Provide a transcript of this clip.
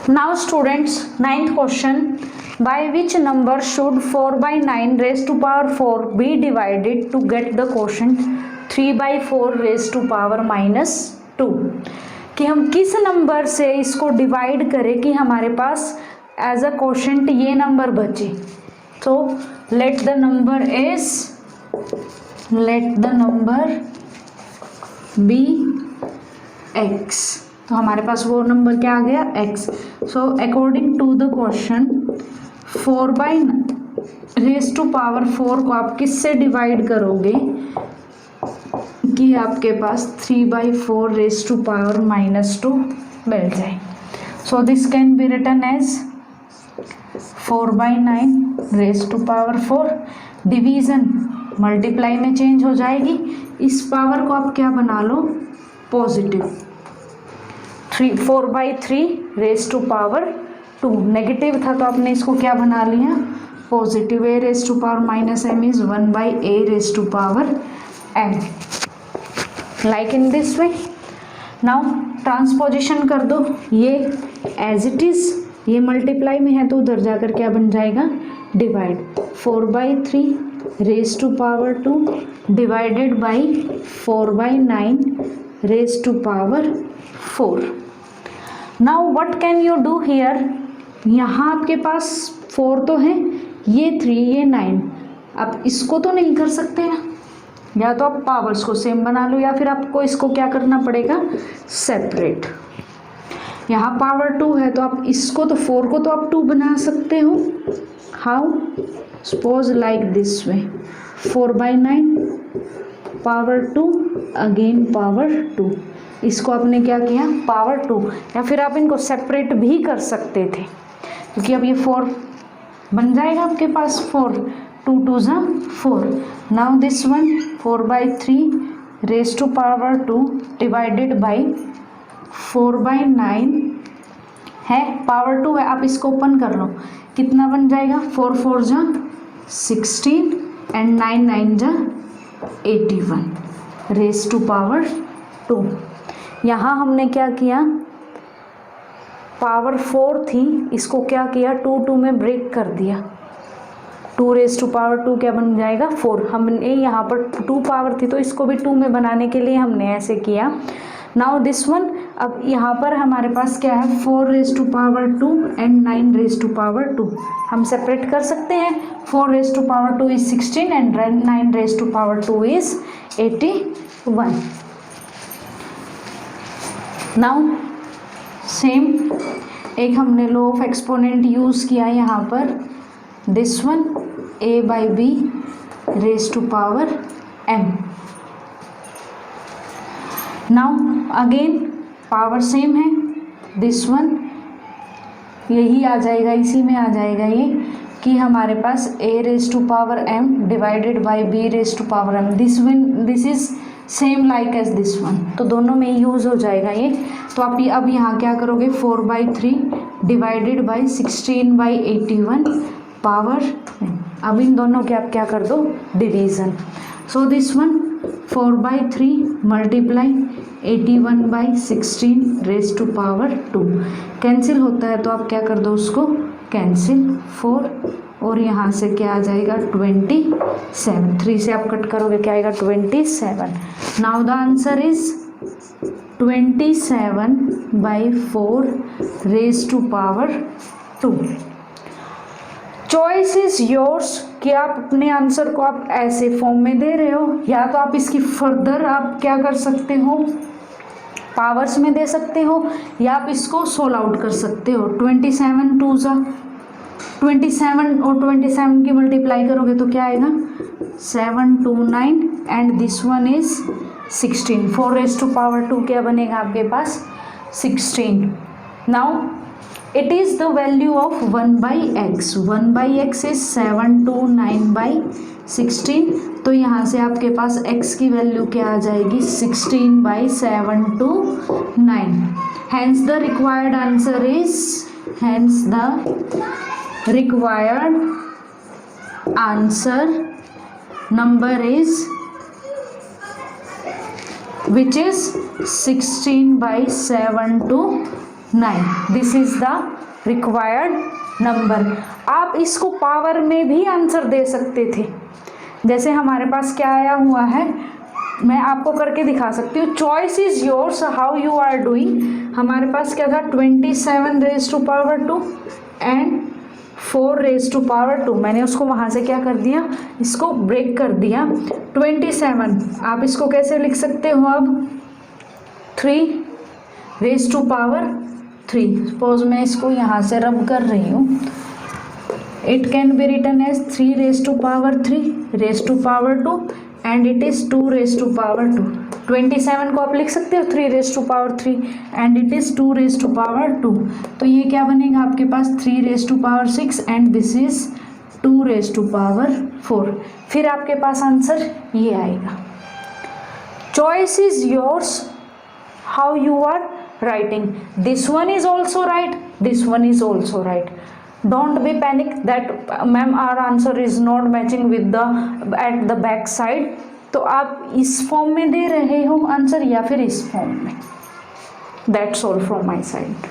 Now students, ninth question. By which number should 4 by 9 raised to power 4 be divided to get the quotient 3 by 4 raised to power minus 2? कि हम किस number से इसको divide करें कि हमारे पास एज अ क्वोशंट ये नंबर बचे. तो let the number be x. तो हमारे पास वो नंबर क्या आ गया x. So according to the question 4 by raise to power 4 को आप किससे डिवाइड करोगे कि आपके पास 3 by 4 raise to power minus 2 मिल जाए. So this can be written as 4 by 9 raise to power 4. Division multiply में चेंज हो जाएगी. इस पावर को आप क्या बना लो, positive. 4 by 3 raise to power 2 negative था तो आपने इसको क्या बना लिया, positive. a raise to power minus m is 1 by a raise to power m. Like in this way. Now transposition कर दो. ये एज इट इज, ये मल्टीप्लाई में है तो उधर जाकर क्या बन जाएगा, divide. 4 by 3 raise to power 2 divided by 4 by 9 raise to power 4. Now what can you do here. यहाँ आपके पास 4 तो है, ये 3 ये 9. आप इसको तो नहीं कर सकते ना, या तो आप पावर्स को सेम बना लो या फिर आपको इसको क्या करना पड़ेगा, सेपरेट. यहाँ पावर 2 है तो आप इसको तो 4 को तो आप 2 बना सकते हो. How, suppose like this way. 4 by 9 power 2 again power 2. इसको आपने क्या किया, पावर 2. या फिर आप इनको सेपरेट भी कर सकते थे क्योंकि अब ये 4 बन जाएगा आपके पास. 4 2 2 ज़ा 4. Now this one 4 by 3 raise to power 2 divided by 4 by 9 है, पावर 2 है. आप इसको ओपन कर लो, कितना बन जाएगा, 4 4 ज़ा 16 एंड 9 9 ज़ा 81 रेज टू पावर 2. यहाँ हमने क्या किया, पावर 4 थी, इसको क्या किया, 2 2 में ब्रेक कर दिया. 2 रेज टू पावर 2 क्या बन जाएगा, 4. हमने यहाँ पर 2 पावर थी तो इसको भी 2 में बनाने के लिए हमने ऐसे किया. नाउ दिस वन, अब यहाँ पर हमारे पास क्या है, 4 raise to power 2 and 9 raise to power 2. हम सेपरेट कर सकते हैं. 4 raise to power 2 is 16 and 9 raise to power 2 is 81. Now same एक हमने लॉ ऑफ एक्सपोनेंट यूज़ किया यहाँ पर. This one a by B raise to power m. Now again power same है. दिस वन यही आ जाएगा, इसी में आ जाएगा ये कि हमारे पास a raise to power m divided by b raise to power m. This is same like as this one, तो दोनों में यूज़ हो जाएगा ये. तो आप ये अब यहाँ क्या करोगे, 4 by 3 divided by 16 by 81 power. अब इन दोनों के आप क्या कर दो, division. So this one 4 by 3 multiply 81 by 16 raise to power 2. Cancel होता है तो आप क्या कर दो, उसको कैंसिल. 4 और यहाँ से क्या आ जाएगा, 27. 3 से आप कट करोगे क्या आएगा, 27. Now the answer is 27 by 4 raise to power 2. Choice is yours कि आप अपने आंसर को आप ऐसे फॉर्म में दे रहे हो, या तो आप इसकी फर्दर आप क्या कर सकते हो, पावर्स में दे सकते हो, या आप इसको सोल्व आउट कर सकते हो. 27 2 ज़ा 27 और 27 की मल्टीप्लाई करोगे तो क्या आएगा, 7 2 9 and this one is 16. 4 raise to power 2 क्या बनेगा आपके पास, 16. Now it is the value of 1 by X. 1 by X is 7 2 9 by 16. तो यहाँ से आपके पास x की वैल्यू क्या आ जाएगी, 16 by 7 2 9. Hence the required answer is, hence the required answer number is, which is 16 by 7 to 9, this is the required number. आप इसको पावर में भी आंसर दे सकते थे, जैसे हमारे पास क्या आया हुआ है, मैं आपको करके दिखा सकती हूँ। Choice is yours how you are doing. हमारे पास क्या था 27 raise to power 2 and 4 raise to power 2। मैंने उसको वहाँ से क्या कर दिया, इसको ब्रेक कर दिया। 27 आप इसको कैसे लिख सकते हो अब 3 रेज टू पावर 3। सपोज मैं इसको यहाँ से रब कर रही हूँ, it can be written as 3 raise to power 3 raise to power 2 and it is 2 raise to power 2। 27 को आप लिख सकते हो 3 raise to power 3 and it is 2 raise to power 2। तो ये क्या बनेगा आपके पास 3 raise to power 6 and this is 2 raise to power 4। फिर आपके पास आंसर ये आएगा। Choice is yours how you are writing. This one is also right, this one is also right. Don't be panic that ma'am our answer is not matching with the at the back side। तो आप इस form में दे रहे हो answer या फिर इस form में। That's all from my side।